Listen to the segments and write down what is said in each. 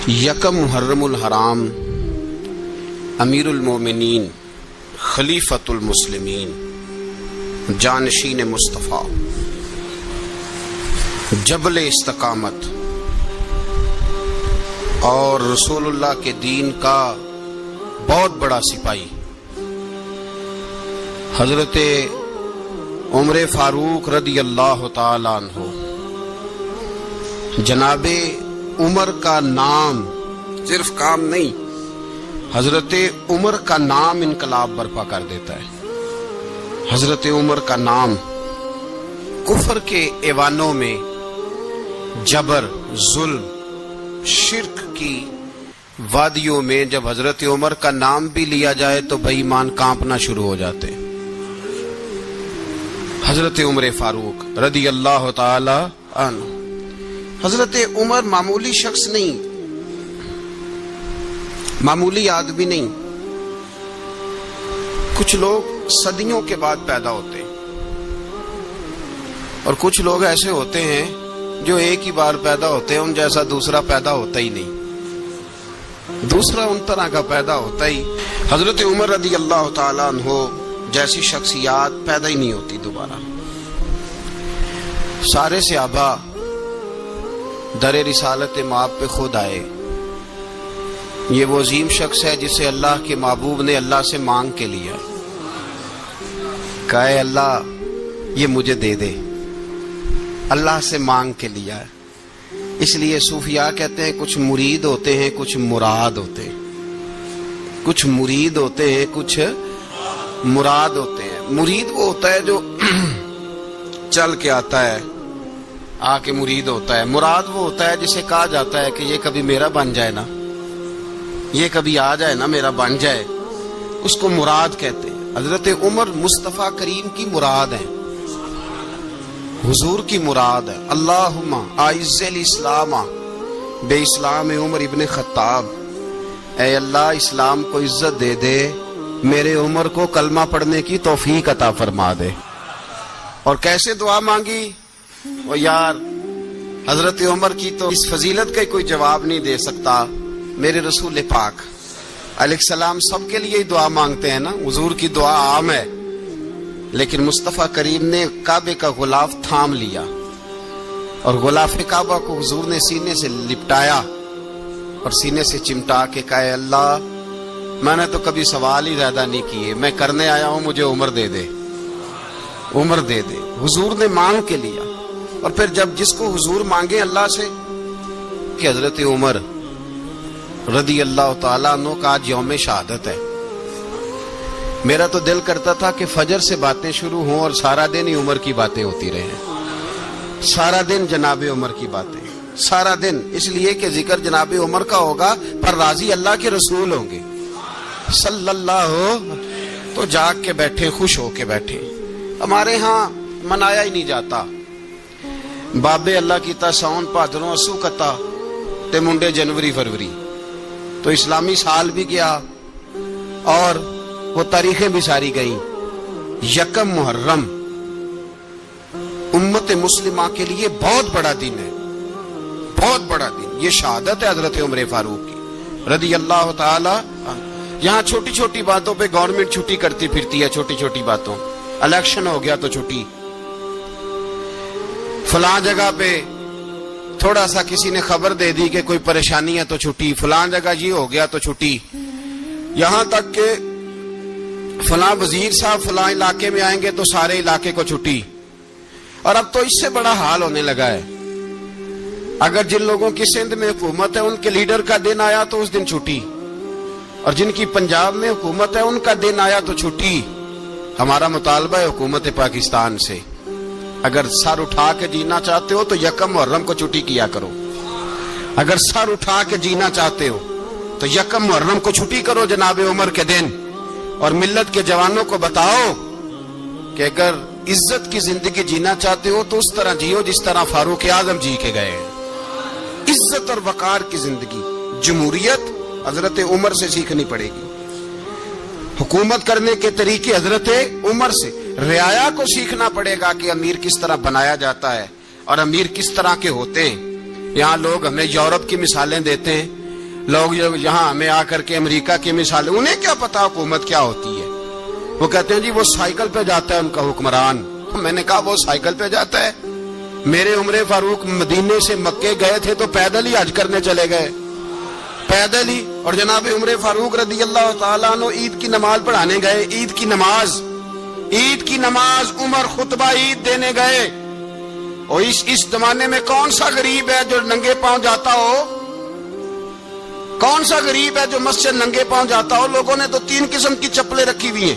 یکم محرم الحرام امیر المومنین خلیفۃ المسلمین جانشین مصطفیٰ جبل استقامت اور رسول اللہ کے دین کا بہت بڑا سپاہی حضرت عمر فاروق رضی اللہ تعالی عنہ، جناب عمر کا نام صرف کام نہیں، حضرت عمر کا نام انقلاب برپا کر دیتا ہے۔ حضرت عمر کا نام کفر کے ایوانوں میں جبر، ظلم، شرک کی وادیوں میں جب حضرت عمر کا نام بھی لیا جائے تو بے ایمان کانپنا شروع ہو جاتے ہیں۔ حضرت عمر فاروق رضی اللہ تعالی عنہ، حضرت عمر معمولی شخص نہیں، معمولی آدمی نہیں۔ کچھ لوگ صدیوں کے بعد پیدا ہوتے ہیں اور کچھ لوگ ایسے ہوتے ہیں جو ایک ہی بار پیدا ہوتے ہیں، ان جیسا دوسرا پیدا ہوتا ہی نہیں، دوسرا ان طرح کا پیدا ہوتا ہی۔ حضرت عمر رضی اللہ تعالی عنہ جیسی شخصیات پیدا ہی نہیں ہوتی دوبارہ۔ سارے صحابہ در رسالت مآب پہ خود آئے۔ یہ وہ عظیم شخص ہے جسے اللہ کے محبوب نے اللہ سے مانگ کے لیا، کہا اے اللہ یہ مجھے دے دے، اللہ سے مانگ کے لیا ہے۔ اس لیے صوفیاء کہتے ہیں کچھ مرید ہوتے ہیں، کچھ مراد ہوتے ہیں، کچھ مرید ہوتے ہیں، کچھ مراد ہوتے ہیں۔ مرید وہ ہوتا ہے جو چل کے آتا ہے، آ کے مرید ہوتا ہے۔ مراد وہ ہوتا ہے جسے کہا جاتا ہے کہ یہ کبھی میرا بن جائے نا، یہ کبھی آ جائے نا، میرا بن جائے، اس کو مراد کہتے ہیں۔ حضرت عمر مصطفیٰ کریم کی مراد ہیں، حضور کی مراد ہے۔ اللہم اعز الاسلام بے اسلام عمر ابن خطاب، اے اللہ اسلام کو عزت دے دے، میرے عمر کو کلمہ پڑھنے کی توفیق عطا فرما دے۔ اور کیسے دعا مانگی؟ وہ یار حضرت عمر کی تو اس فضیلت کا کوئی جواب نہیں دے سکتا، میرے رسول پاک علیہ السلام سب کے لیے ہی دعا مانگتے ہیں نا، حضور کی دعا عام ہے، لیکن مصطفیٰ کریم نے کعبے کا غلاف تھام لیا اور غلاف کعبہ کو حضور نے سینے سے لپٹایا اور سینے سے چمٹا کے کہا اے اللہ میں نے تو کبھی سوال ہی زیادہ نہیں کیے، میں کرنے آیا ہوں، مجھے عمر دے دے، عمر دے دے۔ حضور نے مانگ کے لیا۔ اور پھر جب جس کو حضور مانگے اللہ سے، کہ حضرت عمر رضی اللہ تعالیٰ عنہ کا آج یوم شہادت ہے، میرا تو دل کرتا تھا کہ فجر سے باتیں شروع ہوں اور سارا دن ہی عمر کی باتیں ہوتی رہیں، سارا دن جناب عمر کی باتیں، سارا دن، اس لیے کہ ذکر جناب عمر کا ہوگا پر راضی اللہ کے رسول ہوں گے صلی اللہ، تو جاگ کے بیٹھے، خوش ہو کے بیٹھے۔ ہمارے ہاں منایا ہی نہیں جاتا، بابے اللہ کیتا ساؤن بھادروں اسو کتا تے منڈے جنوری فروری، تو اسلامی سال بھی گیا اور وہ تاریخیں بھی ساری گئیں۔ یکم محرم امت مسلمہ کے لیے بہت بڑا دن ہے، بہت بڑا دن۔ یہ شہادت ہے حضرت عمر فاروق کی رضی اللہ تعالی عنہ۔ یہاں چھوٹی چھوٹی باتوں پہ گورنمنٹ چھٹی کرتی پھرتی ہے، چھوٹی چھوٹی باتوں، الیکشن ہو گیا تو چھٹی، فلاں جگہ پہ تھوڑا سا کسی نے خبر دے دی کہ کوئی پریشانی ہے تو چھٹی، فلاں جگہ یہ ہو گیا تو چھٹی، یہاں تک کہ فلاں وزیر صاحب فلاں علاقے میں آئیں گے تو سارے علاقے کو چھٹی۔ اور اب تو اس سے بڑا حال ہونے لگا ہے، اگر جن لوگوں کی سندھ میں حکومت ہے ان کے لیڈر کا دن آیا تو اس دن چھٹی، اور جن کی پنجاب میں حکومت ہے ان کا دن آیا تو چھٹی۔ ہمارا مطالبہ ہے حکومت پاکستان سے، اگر سر اٹھا کے جینا چاہتے ہو تو یکم محرم کو چھٹی کیا کرو، اگر سر اٹھا کے جینا چاہتے ہو تو یکم محرم کو چھٹی کرو جناب عمر کے دن، اور ملت کے جوانوں کو بتاؤ کہ اگر عزت کی زندگی جینا چاہتے ہو تو اس طرح جیو جس طرح فاروق اعظم جی کے گئے ہیں۔ عزت اور وقار کی زندگی، جمہوریت حضرت عمر سے سیکھنی پڑے گی، حکومت کرنے کے طریقے حضرت عمر سے، رعایا کو سیکھنا پڑے گا کہ امیر کس طرح بنایا جاتا ہے اور امیر کس طرح کے ہوتے ہیں۔ یہاں لوگ ہمیں یورپ کی مثالیں دیتے ہیں لوگ یہاں ہمیں آ کر کے امریکہ کی مثال، انہیں کیا پتا حکومت کیا ہوتی ہے؟ وہ کہتے ہیں جی وہ سائیکل پہ جاتا ہے ان کا حکمران۔ میں نے کہا وہ سائیکل پہ جاتا ہے؟ میرے عمر فاروق مدینے سے مکے گئے تھے تو پیدل ہی حج کرنے چلے گئے، پیدل ہی۔ اور جناب عمر فاروق رضی اللہ تعالیٰ عنہ عید کی نماز پڑھانے گئے، عید کی نماز عمر خطبہ عید دینے گئے۔ اور اس زمانے میں کون سا غریب ہے جو ننگے پاؤں جاتا ہو؟ کون سا غریب ہے جو مسجد ننگے پاؤں جاتا ہو؟ لوگوں نے تو 3 قسم کی چپلیں رکھی ہوئی ہیں،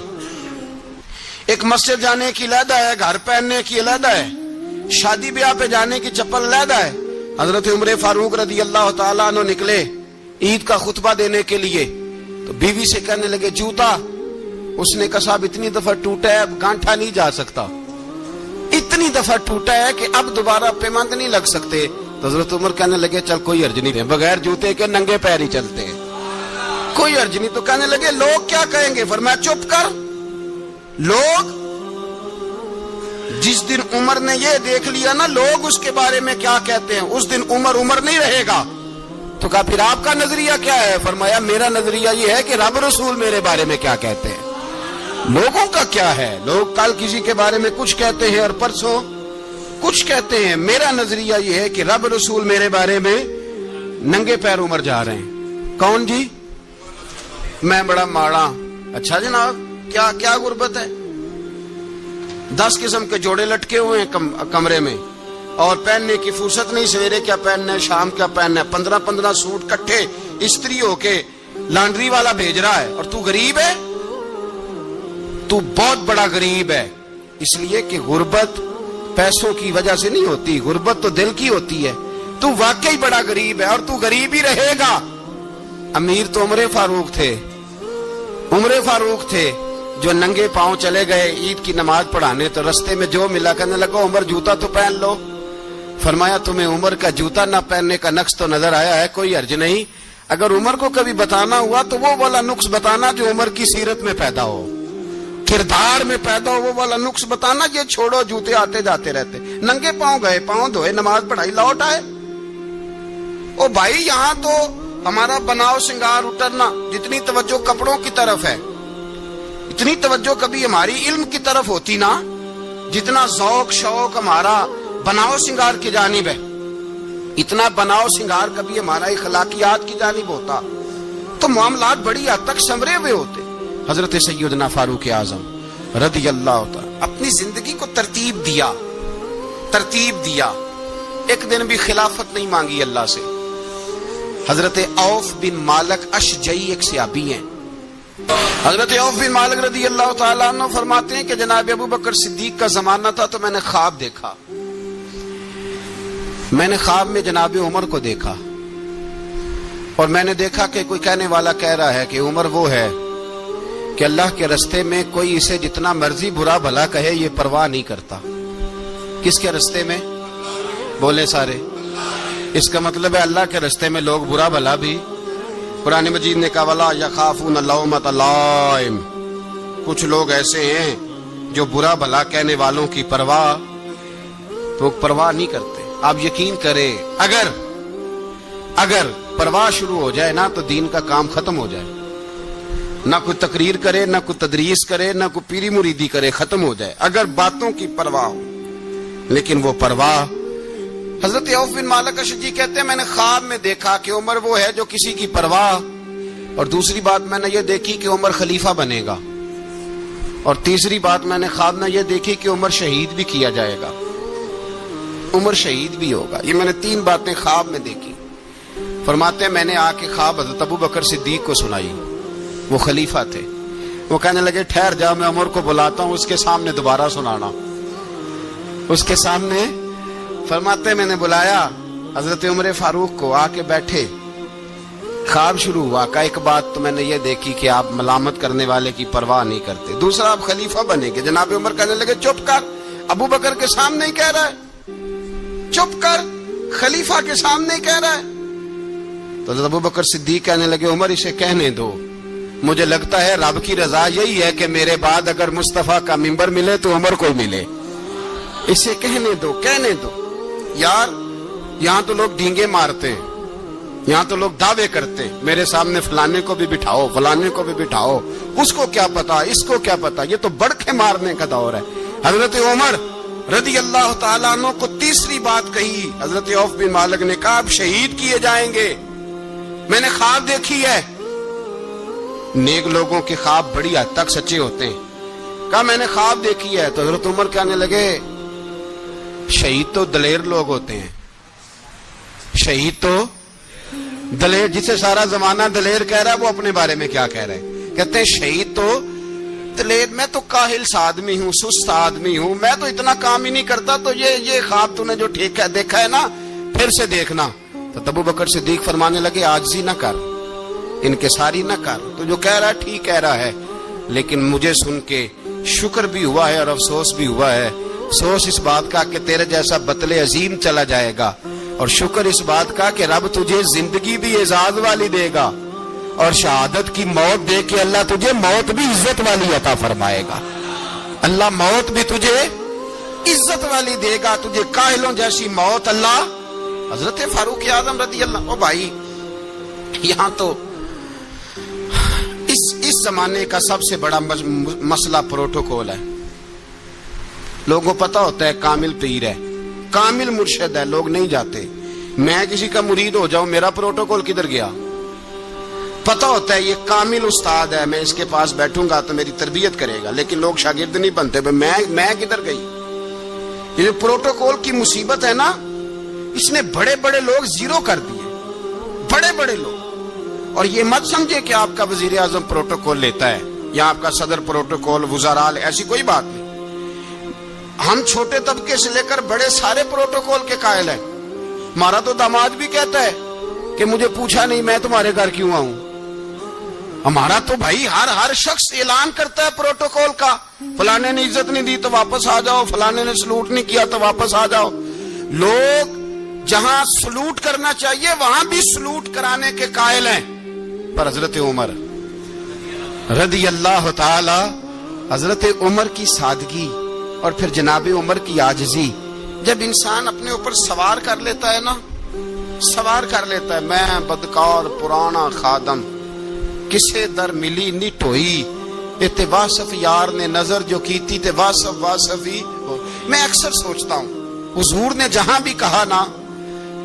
ایک مسجد جانے کی علیحدہ ہے، گھر پہننے کی علیحدہ ہے، شادی بیاہ پہ جانے کی چپل علیحدہ ہے۔ حضرت عمر فاروق رضی اللہ تعالیٰ عنہ نکلے عید کا خطبہ دینے کے لیے، تو بیوی سے کہنے لگے جوتا۔ اس نے کہا صاحب اتنی دفعہ ٹوٹا ہے اب گانٹھا نہیں جا سکتا، اتنی دفعہ ٹوٹا ہے کہ اب دوبارہ پیمند نہیں لگ سکتے۔ تو حضرت عمر کہنے لگے چل کوئی حرج نہیں ہے، بغیر جوتے کے ننگے پیر ہی چلتے ہیں، کوئی حرج نہیں۔ تو کہنے لگے لوگ کیا کہیں گے؟ فرمایا چپ کر، لوگ جس دن عمر نے یہ دیکھ لیا نا لوگ اس کے بارے میں کیا کہتے ہیں، اس دن عمر نہیں رہے گا۔ تو کہا پھر آپ کا نظریہ کیا ہے؟ فرمایا میرا نظریہ یہ ہے کہ رب رسول میرے بارے میں کیا کہتے ہیں، لوگوں کا کیا ہے؟ لوگ کل کسی کے بارے میں کچھ کہتے ہیں اور پرسوں کچھ کہتے ہیں، میرا نظریہ یہ ہے کہ رب رسول میرے بارے میں ننگے پیر عمر جا رہے ہیں۔ کون جی؟ میں بڑا ماڑا۔ اچھا جناب کیا غربت ہے؟ 10 قسم کے جوڑے لٹکے ہوئے ہیں کمرے میں، اور پہننے کی فرصت نہیں، سویرے کیا پہننا ہے شام کیا پہننا ہے، 15 سوٹ کٹھے استری ہو کے لانڈری والا بھیج رہا ہے، اور تو غریب ہے، تو بہت بڑا غریب ہے۔ اس لیے کہ غربت پیسوں کی وجہ سے نہیں ہوتی، غربت تو دل کی ہوتی ہے۔ تو واقعی بڑا غریب ہے اور تو غریب ہی رہے گا۔ امیر تو عمر فاروق تھے جو ننگے پاؤں چلے گئے عید کی نماز پڑھانے، تو رستے میں جو ملا کہنے لگا عمر جوتا تو پہن لو۔ فرمایا تمہیں عمر کا جوتا نہ پہننے کا نقص تو نظر آیا ہے، کوئی حرج نہیں۔ اگر عمر کو کبھی بتانا ہوا تو وہ والا نقص بتانا جو عمر کی سیرت میں پیدا ہو، کردار میں پیدا ہو، وہ والا نقص بتانا۔ یہ چھوڑو جوتے آتے جاتے رہتے، ننگے پاؤں گئے، پاؤں دھوئے، نماز پڑھائی، لوٹ آئے۔ او بھائی یہاں تو ہمارا بناؤ سنگار اترنا، جتنی توجہ کپڑوں کی طرف ہے اتنی توجہ کبھی ہماری علم کی طرف ہوتی نا، جتنا ذوق شوق ہمارا بناؤ سنگار کی جانب ہے، اتنا بناؤ سنگار کبھی ہمارا اخلاقیات کی جانب ہوتا تو معاملات بڑی حد تک سنورے ہوئے ہوتے۔ حضرت سیدنا فاروق اعظم رضی اللہ تعالی اپنی زندگی کو ترتیب دیا، ایک دن بھی خلافت نہیں مانگی اللہ سے۔ حضرت عوف بن مالک اشجعی ایک صحابی ہیں، حضرت عوف بن مالک رضی اللہ تعالیٰ عنہ فرماتے ہیں کہ جناب ابو بکر صدیق کا زمانہ تھا تو میں نے خواب دیکھا، میں نے خواب میں جناب عمر کو دیکھا، اور میں نے دیکھا کہ کوئی کہنے والا کہہ رہا ہے کہ عمر وہ ہے کہ اللہ کے رستے میں کوئی اسے جتنا مرضی برا بھلا کہے یہ پرواہ نہیں کرتا۔ کس کے رستے میں؟ بولے سارے۔ اس کا مطلب ہے اللہ کے رستے میں لوگ برا بھلا بھی، قرآن مجید نے کہا وَلَا يَخَافُونَ لَوْمَةَ لَائِمٍ، کچھ لوگ ایسے ہیں جو برا بھلا کہنے والوں کی پرواہ نہیں کرتے۔ آپ یقین کریں اگر پرواہ شروع ہو جائے نا تو دین کا کام ختم ہو جائے، نہ کوئی تقریر کرے، نہ کوئی تدریس کرے، نہ کوئی پیری مریدی کرے، ختم ہو جائے اگر باتوں کی پرواہ ہو۔ لیکن وہ پرواہ، حضرت عوف بن مالک اشجعی کہتے ہیں میں نے خواب میں دیکھا کہ عمر وہ ہے جو کسی کی پرواہ، اور دوسری بات میں نے یہ دیکھی کہ عمر خلیفہ بنے گا، اور تیسری بات میں نے خواب میں یہ دیکھی کہ عمر شہید بھی کیا جائے گا، عمر شہید بھی ہوگا۔ یہ میں نے 3 باتیں خواب میں دیکھی۔ فرماتے ہیں میں نے آ کے خواب حضرت ابو بکر صدیق کو سنائی، وہ خلیفہ تھے۔ وہ کہنے لگے ٹھہر جا، میں عمر کو بلاتا ہوں، اس کے سامنے دوبارہ سنانا، اس کے سامنے۔ فرماتے ہیں میں نے بلایا حضرت عمر فاروق کو، آ کے بیٹھے، خواب شروع ہوا۔ کا ایک بات تو میں نے یہ دیکھی کہ آپ ملامت کرنے والے کی پرواہ نہیں کرتے، دوسرا آپ خلیفہ بنے گے۔ جناب عمر کہنے لگے چپ کر، ابو بکر کے سامنے ہی کہہ رہا ہے، چپ کر، خلیفہ کے سامنے ہی کہہ رہا ہے۔ تو حضرت ابو بکر صدیق کہنے لگے عمر اسے کہنے دو، مجھے لگتا ہے رب کی رضا یہی ہے کہ میرے بعد اگر مصطفیٰ کا منبر ملے تو عمر کو ملے، اسے کہنے دو۔ یار یہاں تو لوگ ڈینگے مارتے ہیں، یہاں تو لوگ دعوے کرتے میرے سامنے فلانے کو بھی بٹھاؤ، فلانے کو بھی بٹھاؤ، اس کو کیا پتا، اس کو کیا پتا، یہ تو بڑکے مارنے کا دور ہے۔ حضرت عمر رضی اللہ تعالیٰ عنہ کو تیسری بات کہی، حضرت عوف بن مالک نے کہا آپ شہید کیے جائیں گے، میں نے خواب دیکھی ہے۔ نیک لوگوں کے خواب بڑی حد تک سچے ہوتے ہیں۔ کہا میں نے خواب دیکھی ہے، تو حضرت عمر کہنے لگے شہید تو دلیر لوگ ہوتے ہیں، شہید تو دلیر، جسے سارا زمانہ دلیر کہہ رہا ہے وہ اپنے بارے میں کیا کہہ رہے ہیں، کہتے ہیں شہید تو دلیر، میں تو کاہل سا آدمی ہوں، سست آدمی ہوں، میں تو اتنا کام ہی نہیں کرتا، تو یہ خواب تو نے جو ٹھیک ہے دیکھا ہے نا پھر سے دیکھنا۔ تو ابو بکر صدیق فرمانے لگے عاجزی نہ کر، انکساری نہ کر، تو جو کہہ رہا ہے ٹھیک کہہ رہا ہے، لیکن مجھے سن کے شکر بھی ہوا ہے اور افسوس بھی ہوا ہے۔ افسوس اس بات کا کہ تیرے جیسا بطل عظیم چلا جائے گا، اور شکر اس بات کا کہ رب تجھے زندگی بھی اعزاز والی دے گا، اور شہادت کی موت دے کے اللہ تجھے موت بھی عزت والی عطا فرمائے گا۔ اللہ موت بھی تجھے عزت والی دے گا، تجھے کاہلوں جیسی موت اللہ۔ حضرت فاروق اعظم رضی اللہ، او بھائی یہاں تو اس زمانے کا سب سے بڑا مسئلہ پروٹوکول ہے۔ لوگوں کو پتا ہوتا ہے کامل پیر ہے، کامل مرشد ہے، لوگ نہیں جاتے۔ میں کسی کا مرید ہو جاؤں، میرا پروٹوکول کدھر گیا؟ پتا ہوتا ہے یہ کامل استاد ہے، میں اس کے پاس بیٹھوں گا تو میری تربیت کرے گا، لیکن لوگ شاگرد نہیں بنتے، میں کدھر گئی؟ یہ جو پروٹوکول کی مصیبت ہے نا، اس نے بڑے بڑے لوگ زیرو کر دیے، بڑے بڑے لوگ۔ اور یہ مت سمجھے کہ آپ کا وزیر اعظم پروٹوکول لیتا ہے یا آپ کا صدر پروٹوکول، وزراء، ایسی کوئی بات نہیں۔ ہم چھوٹے طبقے سے لے کر بڑے سارے پروٹوکول کے قائل ہیں۔ ہمارا تو داماد بھی کہتا ہے کہ مجھے پوچھا نہیں میں تمہارے گھر کیوں آؤں۔ ہمارا تو بھائی ہر شخص اعلان کرتا ہے پروٹوکول کا، فلانے نے عزت نہیں دی تو واپس آ جاؤ، فلانے نے سلوٹ نہیں کیا تو واپس آ جاؤ۔ لوگ جہاں سلوٹ کرنا چاہیے وہاں بھی سلوٹ کرانے کے قائل ہیں۔ پر حضرت عمر رضی اللہ تعالی، حضرت عمر کی سادگی اور پھر جناب عمر کی عاجزی، جب انسان اپنے اوپر سوار کر لیتا ہے نا، سوار کر لیتا ہے، میں بدکار پرانا خادم، کسے در ملی نٹ ہوئی، تے واصف یار نے نظر جو کیتی تے واصف ہی ہو۔ میں اکثر سوچتا ہوں حضور نے جہاں بھی کہا نا،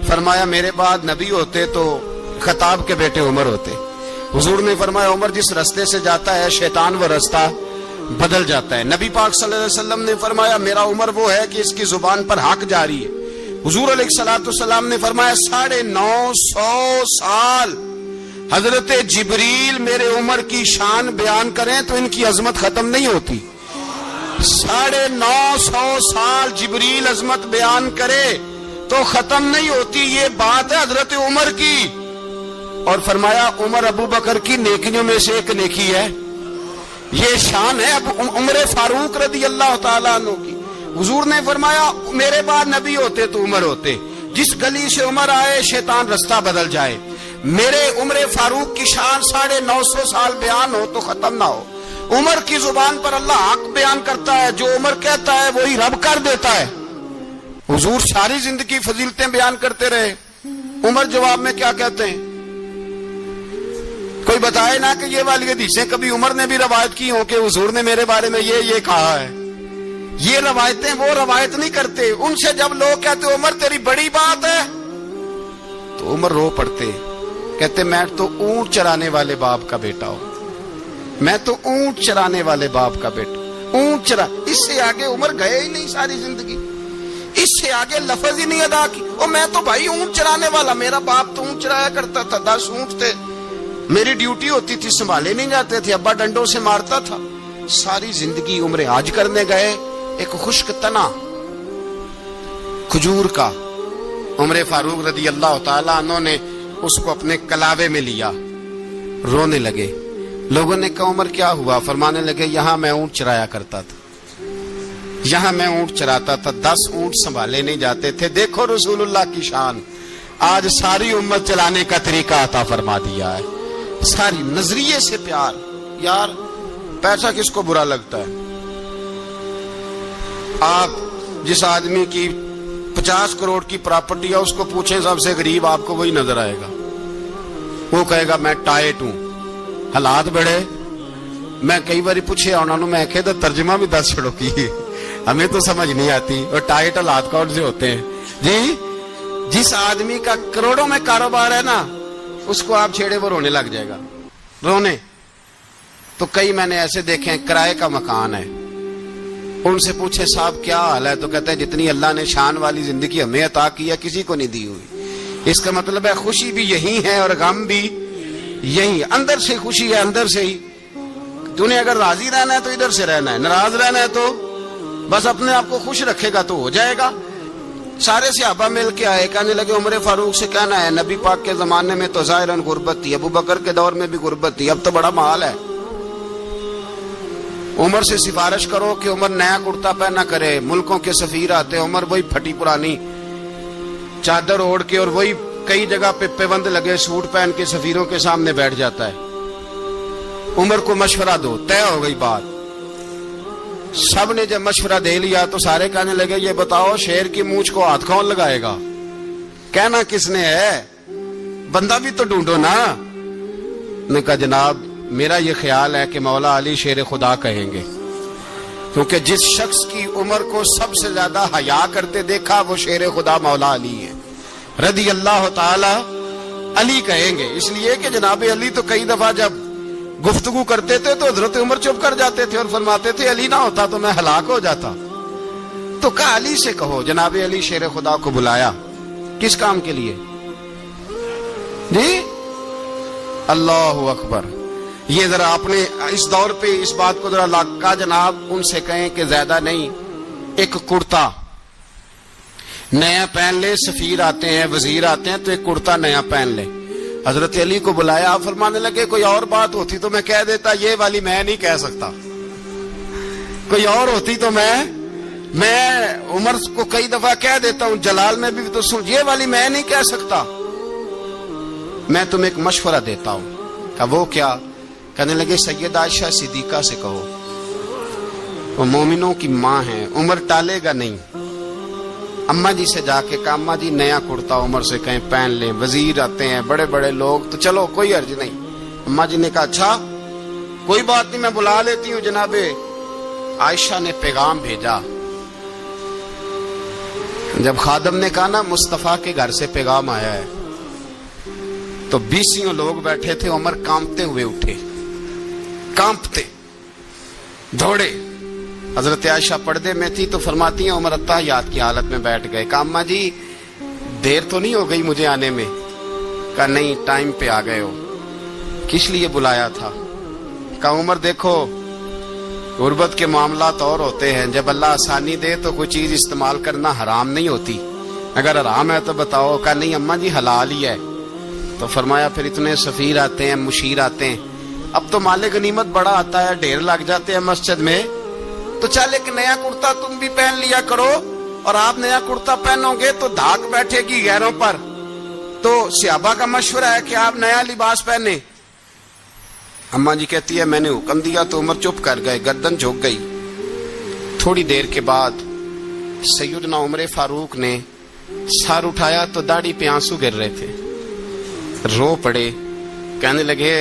فرمایا میرے بعد نبی ہوتے تو خطاب کے بیٹے عمر ہوتے۔ حضور نے فرمایا عمر جس رستے سے جاتا ہے شیطان وہ رستہ بدل جاتا ہے۔ نبی پاک صلی اللہ علیہ وسلم نے فرمایا میرا عمر وہ ہے کہ اس کی زبان پر حق جاری ہے۔ حضور علیہ الصلوۃ والسلام نے فرمایا 950 سال حضرت جبریل میرے عمر کی شان بیان کریں تو ان کی عظمت ختم نہیں ہوتی۔ 950 سال جبریل عظمت بیان کرے تو ختم نہیں ہوتی۔ یہ بات ہے حضرت عمر کی، اور فرمایا عمر ابو بکر کی نیکیوں میں سے ایک نیکی ہے، یہ شان ہے اب عمر فاروق رضی اللہ تعالیٰ عنہ کی۔ حضور نے فرمایا میرے بعد نبی ہوتے تو عمر ہوتے، جس گلی سے عمر آئے شیطان رستہ بدل جائے۔ میرے عمر فاروق کی شان 950 سال بیان ہو تو ختم نہ ہو۔ عمر کی زبان پر اللہ حق بیان کرتا ہے، جو عمر کہتا ہے وہی رب کر دیتا ہے۔ حضور ساری زندگی فضیلتیں بیان کرتے رہے، عمر جواب میں کیا کہتے ہیں؟ کوئی بتائے نا کہ یہ والی حدیثیں کبھی عمر نے بھی روایت کی ہوں کہ حضور نے میرے بارے میں یہ کہا ہے۔ یہ روایتیں وہ روایت نہیں کرتے، ان سے جب لوگ کہتے عمر تیری بڑی بات ہے تو عمر رو پڑتے، کہتے میں تو اونٹ چرانے والے باپ کا بیٹا ہوں، میں تو اونٹ چرانے والے باپ کا بیٹا، اونٹ چرا۔ اس سے آگے عمر گئے ہی نہیں ساری زندگی، اس سے آگے لفظ ہی نہیں ادا کی۔ اور میں تو بھائی اونٹ چرانے والا، میرا باپ تو اونٹ چرایا کرتا تھا، 10 اونٹ تھے، میری ڈیوٹی ہوتی تھی، سنبھالے نہیں جاتے تھے، ابا ڈنڈوں سے مارتا تھا۔ ساری زندگی عمر حج کرنے گئے، ایک خشک تنا کھجور کا عمر فاروق رضی اللہ تعالیٰ عنہ نے اس کو اپنے کلاوے میں لیا، رونے لگے۔ لوگوں نے کہا عمر کیا ہوا؟ فرمانے لگے یہاں میں اونٹ چرایا کرتا تھا، یہاں میں اونٹ چراتا تھا، 10 اونٹ سنبھالے نہیں جاتے تھے۔ دیکھو رسول اللہ کی شان، آج ساری امت چلانے کا طریقہ عطا فرما دیا ہے، ساری نظریے سے پیار۔ یار پیسہ کس کو برا لگتا ہے؟ آپ جس آدمی کی 50 کروڑ کی پراپرٹی ہے اس کو پوچھیں سب سے غریب، آپ کو وہی نظر آئے گا۔ وہ کہے گا میں ٹائٹ ہوں. حالات بڑے میں کئی بار پوچھے انہوں نے، میں کہ تو ترجمہ بھی دس چھڑو کی ہمیں تو سمجھ نہیں آتی. اور ٹائٹ حالات کون سے ہوتے ہیں جی؟ جس آدمی کا کروڑوں میں کاروبار ہے نا، اس کو آپ چھیڑے وہ رونے لگ جائے گا، رونے. تو کئی میں نے ایسے دیکھے ہیں کرائے کا مکان ہے، ان سے پوچھے صاحب کیا حال ہے، تو کہتے ہیں جتنی اللہ نے شان والی زندگی ہمیں عطا کی ہے کسی کو نہیں دی ہوئی. اس کا مطلب ہے خوشی بھی یہی ہے اور غم بھی یہی. اندر سے خوشی ہے، اندر سے ہی. تو نے اگر راضی رہنا ہے تو ادھر سے رہنا ہے، ناراض رہنا ہے تو بس اپنے آپ کو خوش رکھے گا تو ہو جائے گا. سارے صحابہ مل کے آئے، کہنے لگے عمر فاروق سے کہنا ہے نبی پاک کے زمانے میں تو ظاہراً غربت تھی، ابو بکر کے دور میں بھی غربت تھی، اب تو بڑا مال ہے. عمر سے سفارش کرو کہ عمر نیا کرتا پہنا کرے. ملکوں کے سفیر آتے، عمر وہی پھٹی پرانی چادر اوڑھ کے اور وہی کئی جگہ پہ پیوند لگے سوٹ پہن کے سفیروں کے سامنے بیٹھ جاتا ہے. عمر کو مشورہ دو، طے ہو گئی بات. سب نے جب مشورہ دے لیا تو سارے کہنے لگے یہ بتاؤ شیر کی مونچھ کو ہاتھ کون لگائے گا؟ کہنا کس نے ہے؟ بندہ بھی تو ڈھونڈو نا. نے کہا جناب میرا یہ خیال ہے کہ مولا علی شیر خدا کہیں گے، کیونکہ جس شخص کی عمر کو سب سے زیادہ حیا کرتے دیکھا وہ شیر خدا مولا علی ہے رضی اللہ تعالی. علی کہیں گے اس لیے کہ جناب علی تو کئی دفعہ جب گفتگو کرتے تھے تو حضرت عمر چپ کر جاتے تھے اور فرماتے تھے علی نہ ہوتا تو میں ہلاک ہو جاتا. تو کہا علی سے کہو. جناب علی شیر خدا کو بلایا. کس کام کے لیے جی؟ اللہ اکبر. یہ ذرا اپنے اس دور پہ اس بات کو ذرا لاکا جناب ان سے کہیں کہ زیادہ نہیں، ایک کرتا نیا پہن لے. سفیر آتے ہیں، وزیر آتے ہیں تو ایک کرتا نیا پہن لے. حضرت علی کو بلایا. آپ فرمانے لگے کوئی اور بات ہوتی تو میں کہہ دیتا، یہ والی میں نہیں کہہ سکتا. کوئی اور ہوتی تو میں عمر کو کئی دفعہ کہہ دیتا ہوں، جلال میں بھی تو سن، یہ والی میں نہیں کہہ سکتا. میں تمہیں ایک مشورہ دیتا ہوں. کہ وہ کیا؟ کہنے لگے سیدہ عائشہ صدیقہ سے کہو، وہ مومنوں کی ماں ہیں، عمر ٹالے گا نہیں. اماں جی سے جا کے اماں جی نیا کرتا عمر سے کہیں پہن لیں. وزیر آتے ہیں، بڑے بڑے لوگ، تو چلو کوئی حرج نہیں. اماں جی نے کہا اچھا کوئی بات نہیں میں بلا لیتی ہوں. جناب عائشہ نے پیغام بھیجا. جب خادم نے کہا نا مصطفیٰ کے گھر سے پیغام آیا ہے، تو 20 لوگ بیٹھے تھے. عمر کانپتے ہوئے اٹھے، کانپتے دوڑے. حضرت عائشہ پردے میں تھی تو فرماتی ہیں عمر اتحیات کی حالت میں بیٹھ گئے. کہا اماں جی دیر تو نہیں ہو گئی مجھے آنے میں؟ کہا نہیں ٹائم پہ آ گئے ہو. کس لیے بلایا تھا؟ کہا عمر دیکھو غربت کے معاملات اور ہوتے ہیں، جب اللہ آسانی دے تو کوئی چیز استعمال کرنا حرام نہیں ہوتی، اگر حرام ہے تو بتاؤ. کہا نہیں اماں جی حلال ہی ہے. تو فرمایا پھر اتنے سفیر آتے ہیں، مشیر آتے ہیں، اب تو مال غنیمت بڑا آتا ہے، ڈھیر لگ جاتے ہیں مسجد میں، تو چل ایک نیا کرتا تم بھی پہن لیا کرو. اور آپ نیا کرتا پہنو گے تو دھاک بیٹھے گی غیروں پر. تو صحابہ کا مشورہ ہے کہ آپ نیا لباس پہنے. اماں جی کہتی ہے میں نے حکم دیا تو عمر چپ کر گئے، گردن جھک گئی. تھوڑی دیر کے بعد سیدنا عمر فاروق نے سر اٹھایا تو داڑھی پہ آنسو گر رہے تھے. رو پڑے. کہنے لگے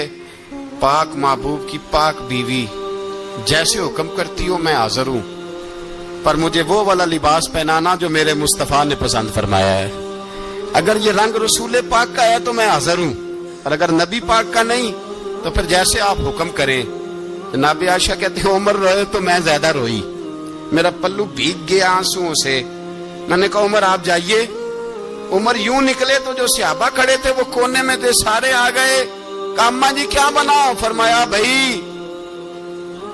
پاک محبوب کی پاک بیوی جیسے حکم کرتی ہو میں حاضر ہوں، پر مجھے وہ والا لباس پہنانا جو میرے مصطفیٰ نے پسند فرمایا ہے. اگر یہ رنگ رسول پاک کا ہے تو میں حاضر ہوں، اور اگر نبی پاک کا نہیں تو پھر جیسے آپ حکم کریں. جناب عائشہ کہتے ہیں عمر روئے تو میں زیادہ روئی، میرا پلو بھیگ گیا آنسوؤں سے. میں نے کہا عمر آپ جائیے. عمر یوں نکلے تو جو صحابہ کھڑے تھے وہ کونے میں تھے، سارے آ گئے. کہا اماں جی کیا بناؤ؟ فرمایا بھائی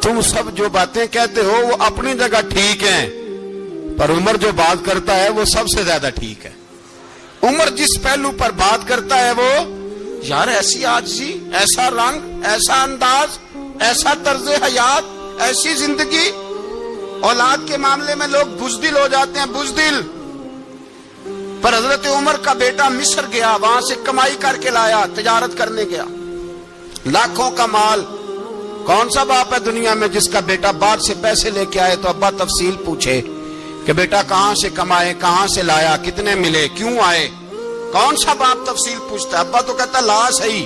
تم سب جو باتیں کہتے ہو وہ اپنی جگہ ٹھیک ہیں، پر عمر جو بات کرتا ہے وہ سب سے زیادہ ٹھیک ہے. عمر جس پہلو پر بات کرتا ہے وہ یار ایسی عاجزی، ایسا رنگ، ایسا انداز، ایسا طرز حیات، ایسی زندگی. اولاد کے معاملے میں لوگ بزدل ہو جاتے ہیں، بزدل. پر حضرت عمر کا بیٹا مصر گیا، وہاں سے کمائی کر کے لایا، تجارت کرنے گیا، لاکھوں کا مال. کون سا باپ ہے دنیا میں جس کا بیٹا بعد سے پیسے لے کے آئے تو ابا تفصیل پوچھے کہ بیٹا کہاں سے کمائے، کہاں سے لایا، کتنے ملے، کیوں آئے؟ کون سا باپ تفصیل پوچھتا ہے؟ ابا تو کہتا لا صحیح.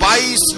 22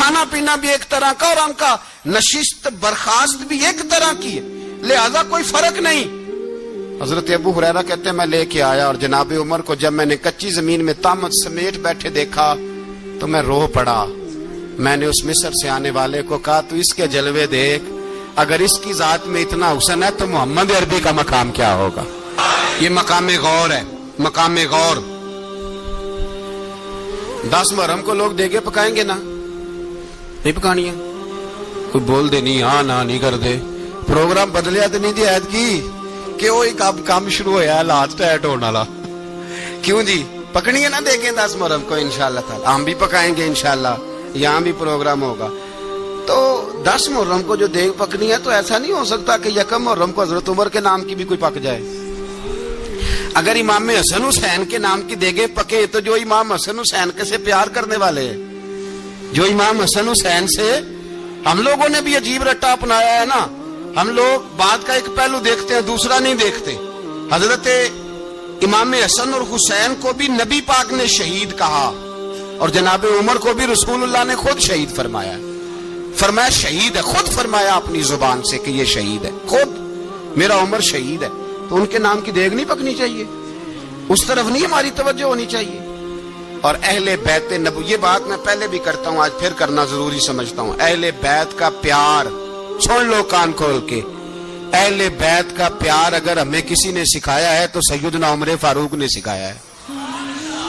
کھانا پینا بھی ایک طرح کا اور ان کا نشست برخاست بھی ایک طرح کی ہے، لہذا کوئی فرق نہیں۔ حضرت ابو ہریرہ کہتے ہیں میں لے کے آیا اور جناب عمر کو جب میں نے کچی زمین میں تامت سمیٹ بیٹھے دیکھا تو میں رو پڑا۔ میں نے اس مصر سے آنے والے کو کہا تو اس کے جلوے دیکھ، اگر اس کی ذات میں اتنا حسن ہے تو محمد عربی کا مقام کیا ہوگا۔ یہ مقام غور ہے، مقام غور۔ 10 محرم کو لوگ دیگے پکائیں گے نا، نہیں پکانی ہے، کوئی بول دے نہیں، ہاں نہ نہیں کر دے، پروگرام بدلیا تو نہیں دی عید کی کہ وہی کام شروع ہوا ہے لاسٹ ٹائٹ ہونے والا، کیوں جی پکنی ہے نا دیکھیں 10 محرم کو انشاءاللہ تعالی، ہم بھی پکائیں گے انشاءاللہ، یہاں بھی پروگرام ہوگا۔ تو 10 محرم کو جو دیگ پکنی ہے تو ایسا نہیں ہو سکتا کہ 1 محرم کو حضرت عمر کے نام کی بھی کوئی پک جائے۔ اگر امام حسن حسین کے نام کی دیگیں پکے تو جو امام حسن حسین کے سے پیار کرنے والے ہیں، جو امام حسن حسین سے، ہم لوگوں نے بھی عجیب رٹا اپنایا ہے نا، ہم لوگ بات کا ایک پہلو دیکھتے ہیں دوسرا نہیں دیکھتے۔ حضرت امام حسن اور حسین کو بھی نبی پاک نے شہید کہا اور جناب عمر کو بھی رسول اللہ نے خود شہید فرمایا، فرمایا شہید ہے، خود فرمایا اپنی زبان سے کہ یہ شہید ہے، خود میرا عمر شہید ہے۔ تو ان کے نام کی دیگ نہیں پکنی چاہیے، اس طرف نہیں ہماری توجہ ہونی چاہیے۔ اور اہل بیت نبو، یہ بات میں پہلے بھی کرتا ہوں آج پھر کرنا ضروری سمجھتا ہوں، اہل بیت کا پیار، سن لو کان کھول کے، اہل بیت کا پیار اگر ہمیں کسی نے سکھایا ہے تو سیدنا عمر فاروق نے سکھایا ہے۔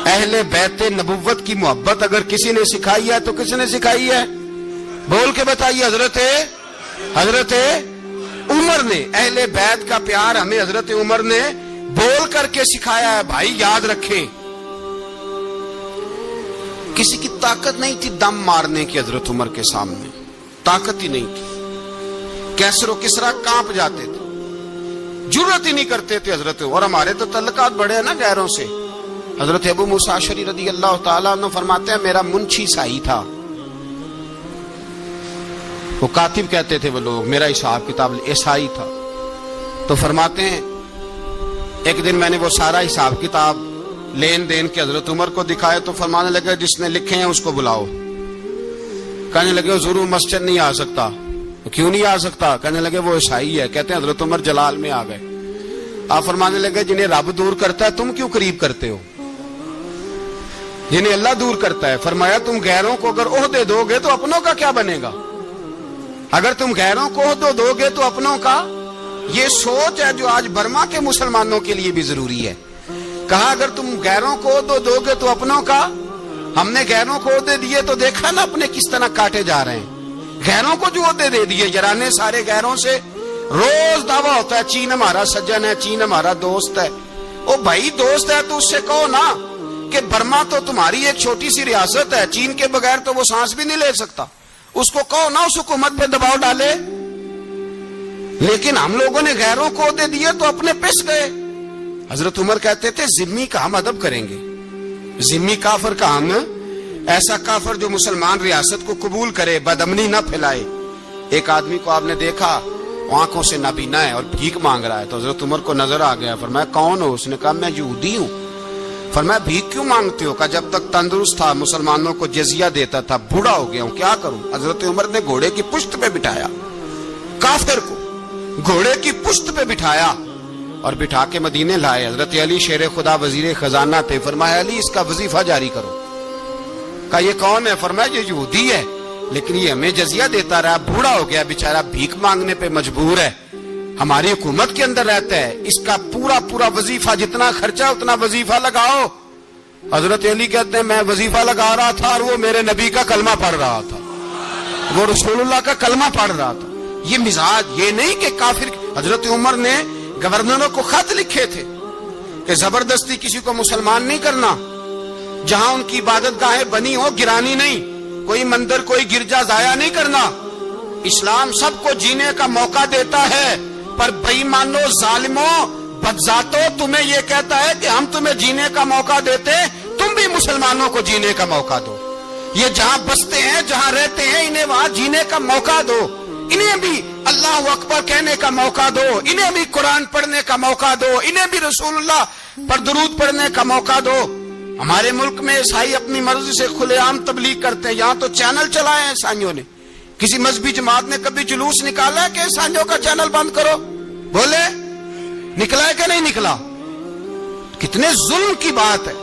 اہل بیت نبوت کی محبت اگر کسی نے سکھائی ہے تو کس نے سکھائی ہے؟ بول کے بتائیے، حضرت عمر نے۔ اہل بیت کا پیار ہمیں حضرت عمر نے بول کر کے سکھایا ہے۔ بھائی یاد رکھیں، کسی کی طاقت نہیں تھی دم مارنے کی حضرت عمر کے سامنے، طاقت ہی نہیں تھی، کیسر و کسرا کانپ جاتے تھے، جرأت ہی نہیں کرتے تھے حضرت۔ اور ہمارے تو تعلقات بڑے ہیں نا غیروں سے۔ حضرت ابو موسیٰ اشعری رضی اللہ تعالیٰ عنہ فرماتے ہیں میرا منشی سائی تھا، وہ کاتب کہتے تھے وہ لوگ، میرا حساب کتاب عیسائی تھا۔ تو فرماتے ہیں ایک دن میں نے وہ سارا حساب کتاب لین دین کے حضرت عمر کو دکھائے تو فرمانے لگے جس نے لکھے ہیں اس کو بلاؤ۔ کہنے لگے حضور مسجد نہیں آ سکتا۔ کیوں نہیں آ سکتا؟ کہنے لگے وہ عیسائی ہے۔ کہتے ہیں حضرت عمر جلال میں آ گئے۔ آپ فرمانے لگے جنہیں رب دور کرتا ہے تم کیوں قریب کرتے ہو؟ جنہیں اللہ دور کرتا ہے۔ فرمایا تم غیروں کو اگر عہدے دو گے تو اپنوں کا کیا بنے گا؟ اگر تم غیروں کو عہدے دو گے تو اپنوں کا۔ یہ سوچ ہے جو آج برما کے مسلمانوں کے لیے بھی ضروری ہے۔ کہا اگر تم غیروں کو عہدے دو گے تو اپنوں کا۔ ہم نے غیروں کو عہدے دیے تو دیکھا نا اپنے کس طرح کاٹے جا رہے ہیں۔ غیروں کو جو عہدے دے دیے یارانے سارے غیروں سے، روز دعویٰ ہوتا ہے چین ہمارا سجن ہے، چین ہمارا دوست ہے۔ او بھائی دوست ہے تو اس سے کہو نا کہ برما تو تمہاری ایک چھوٹی سی ریاست ہے، چین کے بغیر تو وہ سانس بھی نہیں لے سکتا، اس کو کہو نا اس حکومت پہ دباؤ ڈالے۔ لیکن ہم لوگوں نے غیروں کو عہدے دیے تو اپنے پس گئے۔ حضرت عمر کہتے تھے ذمی کا ہم ادب کریں گے، ذمی کافر کا ہم، ایسا کافر جو مسلمان ریاست کو قبول کرے، بدامنی نہ پھیلائے۔ ایک آدمی کو آپ نے دیکھا آنکھوں سے نابینا ہے اور بھیک مانگ رہا ہے، تو حضرت عمر کو نظر آ گیا، فرمایا کون ہو؟ اس نے کہا میں یہودی ہوں۔ فرمایا بھیک کیوں مانگتے ہو؟ کہا جب تک تندرست تھا مسلمانوں کو جزیہ دیتا تھا، بوڑھا ہو گیا ہوں کیا کروں؟ حضرت عمر نے گھوڑے کی پشت پہ بٹھایا کافر کو، گھوڑے کی پشت پہ بٹھایا اور بٹھا کے مدینے لائے۔ حضرت علی شیر خدا وزیر خزانہ تھے، فرمایا علی اس کا وظیفہ جاری کرو۔ کہا یہ کون ہے؟ فرمایا یہ یہودی ہے لیکن یہ ہمیں جزیہ دیتا رہا، بوڑھا ہو گیا بیچارہ، بھیک مانگنے پہ مجبور ہے، ہماری حکومت کے اندر رہتا ہے، اس کا پورا وظیفہ جتنا خرچہ اتنا وظیفہ لگاؤ۔ حضرت علی کہتے ہیں میں وظیفہ لگا رہا تھا اور وہ میرے نبی کا کلمہ پڑھ رہا تھا، وہ رسول اللہ کا کلمہ پڑھ رہا تھا۔ یہ مزاج، یہ نہیں کہ کافر۔ حضرت عمر نے گورنروں کو خط لکھے تھے کہ زبردستی کسی کو مسلمان نہیں کرنا، جہاں ان کی عبادت گاہیں بنی ہو گرانی نہیں، کوئی مندر کوئی گرجا ضائع نہیں کرنا۔ اسلام سب کو جینے کا موقع دیتا ہے، پر بے ایمانو ظالموں بدذاتوں تمہیں یہ کہتا ہے کہ ہم تمہیں جینے کا موقع دیتے، تم بھی مسلمانوں کو جینے کا موقع دو۔ یہ جہاں بستے ہیں جہاں رہتے ہیں انہیں وہاں جینے کا موقع دو، انہیں بھی اللہ اکبر کہنے کا موقع دو، انہیں بھی قرآن پڑھنے کا موقع دو، انہیں بھی رسول اللہ پر درود پڑھنے کا موقع دو۔ ہمارے ملک میں عیسائی اپنی مرضی سے کھلے عام تبلیغ کرتے ہیں. یہاں تو چینل چلائے ہیں عیسائیوں نے. کسی مذہبی جماعت نے کبھی جلوس نکالا ہے کہ عیسائیوں کا چینل بند کرو؟ بولے نکلا ہے کہ نہیں نکلا؟ کتنے ظلم کی بات ہے.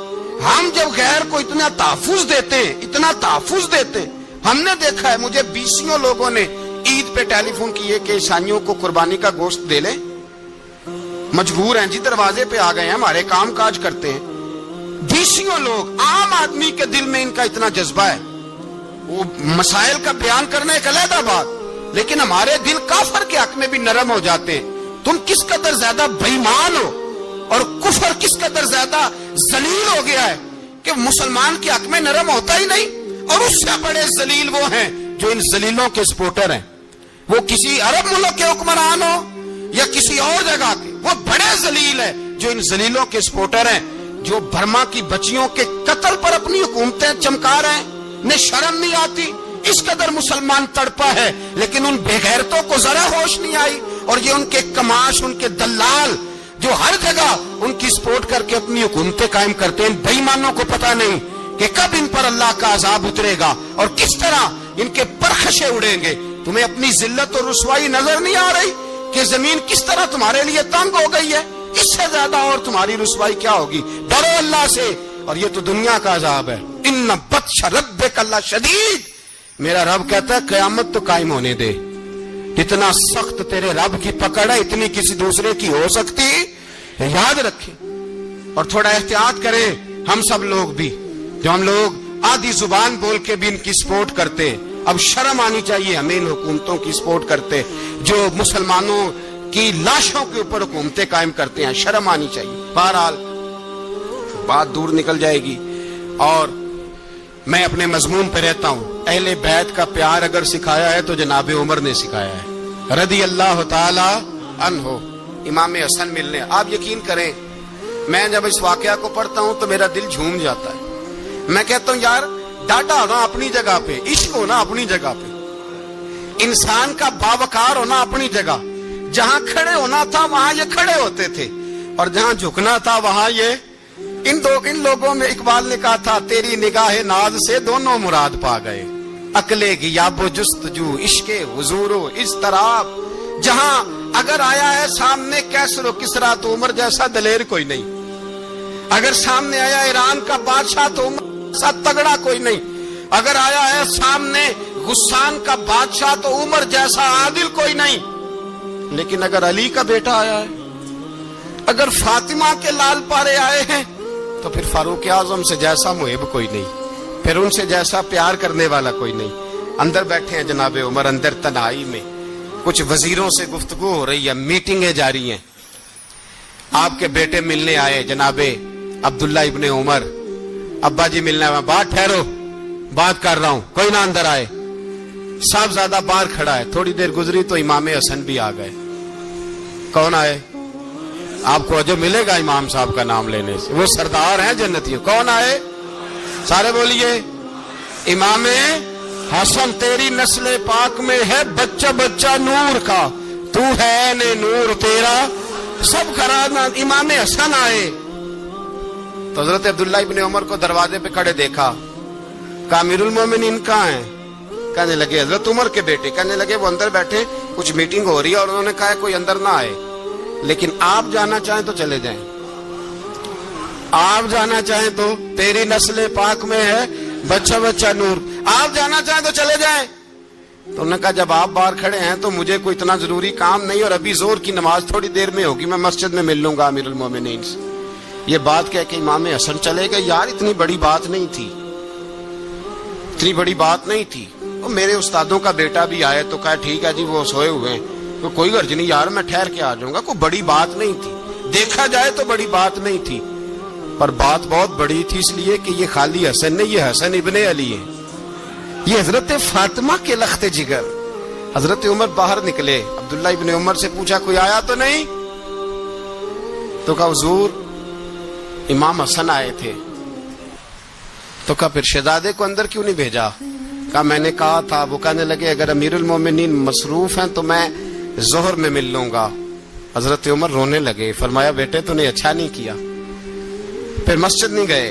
ہم جب غیر کو اتنا تحفظ دیتے ہیں، اتنا تحفظ دیتے ہیں. ہم نے دیکھا ہے، مجھے بیسیوں لوگوں نے عید پہ ٹیلی فون کیے کہ عیسائیوں کو قربانی کا گوشت دے لیں. مجبور ہیں جی، دروازے پہ آ گئے ہیں، ہمارے کام کاج کرتے ہیں. بیسیوں لوگ، عام آدمی کے دل میں ان کا اتنا جذبہ ہے. وہ مسائل کا بیان کرنا ایک علیحدہ بات، لیکن ہمارے دل کافر کے حق میں بھی نرم ہو جاتے ہیں. تم کس قدر زیادہ بے ایمان ہو اور کفر کس قدر زیادہ ذلیل ہو گیا ہے کہ مسلمان کے حق میں نرم ہوتا ہی نہیں. اور اس سے بڑے ذلیل وہ ہیں جو ان ذلیلوں کے سپورٹر ہیں. وہ کسی عرب ملک کے حکمران ہو یا کسی اور جگہ کے، وہ بڑے ذلیل ہیں جو ان ذلیلوں کے سپورٹر ہیں، جو برما کی بچیوں کے قتل پر اپنی حکومتیں چمکا رہے ہیں. انہیں شرم نہیں آتی. اس قدر مسلمان تڑپا ہے، لیکن ان بے غیرتوں کو ذرا ہوش نہیں آئی. اور یہ ان کے کماش، ان کے دلال جو ہر جگہ ان کی سپورٹ کر کے اپنی حکومتیں قائم کرتے ہیں، بے ایمانوں کو پتہ نہیں کہ کب ان پر اللہ کا عذاب اترے گا اور کس طرح ان کے پرخشے اڑیں گے. تمہیں اپنی ذلت اور رسوائی نظر نہیں آ رہی کہ زمین کس طرح تمہارے لیے تنگ ہو گئی ہے؟ اس سے زیادہ اور تمہاری رسوائی کیا ہوگی؟ ڈرو اللہ سے. اور یہ تو دنیا کا عذاب ہے. ان بطش ربک لشدید. میرا رب کہتا ہے قیامت تو قائم ہونے دے. اتنا سخت تیرے رب کی پکڑ ہے، اتنی کسی دوسرے کی ہو سکتی؟ یاد رکھیں اور تھوڑا احتیاط کریں. ہم سب لوگ بھی، جو ہم لوگ آدھی زبان بول کے بھی ان کی سپورٹ کرتے ہیں، اب شرم آنی چاہیے ہمیں ان حکومتوں کی سپورٹ کرتے جو مسلمانوں کی لاشوں کے اوپر حکومتیں قائم کرتے ہیں. شرم آنی چاہیے. بہرحال بات دور نکل جائے گی اور میں اپنے مضمون پہ رہتا ہوں. اہل بیت کا پیار اگر سکھایا ہے تو جناب عمر نے سکھایا ہے رضی اللہ تعالی عنہ. امام حسن ملنے، آپ یقین کریں میں جب اس واقعہ کو پڑھتا ہوں تو میرا دل جھوم جاتا ہے. میں کہتا ہوں یار ڈاٹا ہونا اپنی جگہ پہ، عشق ہونا اپنی جگہ پہ، انسان کا باوقار ہونا اپنی جگہ. جہاں کھڑے ہونا تھا وہاں یہ کھڑے ہوتے تھے، اور جہاں جھکنا تھا وہاں یہ. ان لوگوں میں اقبال نے کہا تھا تیری نگاہ ناز سے دونوں مراد پا گئے، عقل غیاب و جستجو، عشق حضور و اضطراب. جہاں اگر آیا ہے سامنے کیسر و کسرا تو عمر جیسا دلیر کوئی نہیں. اگر سامنے آیا ایران کا بادشاہ تو عمر جیسا تگڑا کوئی نہیں. اگر آیا ہے سامنے غسان کا بادشاہ تو عمر جیسا عادل کوئی نہیں. لیکن اگر علی کا بیٹا آیا ہے، اگر فاطمہ کے لال پارے آئے ہیں تو پھر فاروق اعظم سے جیسا محب کوئی نہیں، پھر ان سے جیسا پیار کرنے والا کوئی نہیں. اندر بیٹھے ہیں جناب عمر، اندر تنہائی میں کچھ وزیروں سے گفتگو ہو رہی ہے، میٹنگیں جاری ہیں. آپ کے بیٹے ملنے آئے جناب عبداللہ ابن عمر. ابا جی ملنے آئے. بات ٹھہرو، بات کر رہا ہوں، کوئی نہ اندر آئے. صاحبزادہ باہر کھڑا ہے. تھوڑی دیر گزری تو امام حسن بھی آ گئے. کون آئے؟ آپ کو جو ملے گا امام صاحب کا نام لینے سے، وہ سردار ہیں جنتیوں. کون آئے؟ سارے بولیے. امام حسن. تیری نسل پاک میں ہے بچہ بچہ نور کا، تو ہے نے نور تیرا سب کرانا. امام حسن آئے تو حضرت عبداللہ ابن عمر کو دروازے پہ کھڑے دیکھا. کہا امیر المومنین کہاں ہیں؟ کہنے لگے حضرت عمر کے بیٹے. کہنے لگے وہ اندر بیٹھے، کچھ میٹنگ ہو رہی ہے اور انہوں نے کہا کوئی اندر نہ آئے، لیکن آپ جانا چاہیں تو چلے جائیں. آپ جانا چاہیں تو، تیری نسل پاک میں ہے بچہ بچہ نور، آپ جانا چاہیں تو چلے جائیں. تو انہوں نے کہا جب آپ باہر کھڑے ہیں تو مجھے کوئی اتنا ضروری کام نہیں، اور ابھی زور کی نماز تھوڑی دیر میں ہوگی، میں مسجد میں مل لوں گا امیر المومنین سے. یہ بات کہہ کے امام حسن چلے گئے. یار اتنی بڑی بات نہیں تھی، اتنی بڑی بات نہیں تھی. میرے استادوں کا بیٹا بھی آئے تو کہا ٹھیک ہے جی وہ سوئے ہوئے ہیں، تو کوئی غرض نہیں یار میں ٹھہر کے آ جاؤں گا. کوئی بڑی بات نہیں تھی، دیکھا جائے تو بڑی بات نہیں تھی، پر بات بہت بڑی تھی اس لیے کہ یہ خالی حسن نہیں، یہ حسن ابن علی ہے، یہ حضرت فاطمہ کے لخت جگر. حضرت عمر باہر نکلے. عبداللہ ابن عمر سے پوچھا کوئی آیا تو نہیں؟ تو کہا حضور امام حسن آئے تھے. تو کہا پھر شہزادے کو اندر کیوں نہیں بھیجا؟ کہا میں نے کہا تھا. وہ کہنے لگے اگر امیر المومنین مصروف ہیں تو میں ظہر میں مل لوں گا. حضرت عمر رونے لگے. فرمایا بیٹے تو نے اچھا نہیں کیا. پھر مسجد نہیں گئے،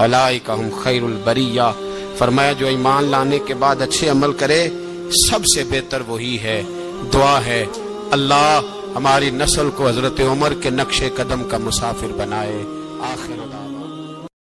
اولئک هم خیر البریہ، فرمایا جو ایمان لانے کے بعد اچھے عمل کرے سب سے بہتر وہی ہے۔ دعا ہے اللہ ہماری نسل کو حضرت عمر کے نقش قدم کا مسافر بنائے۔ آخر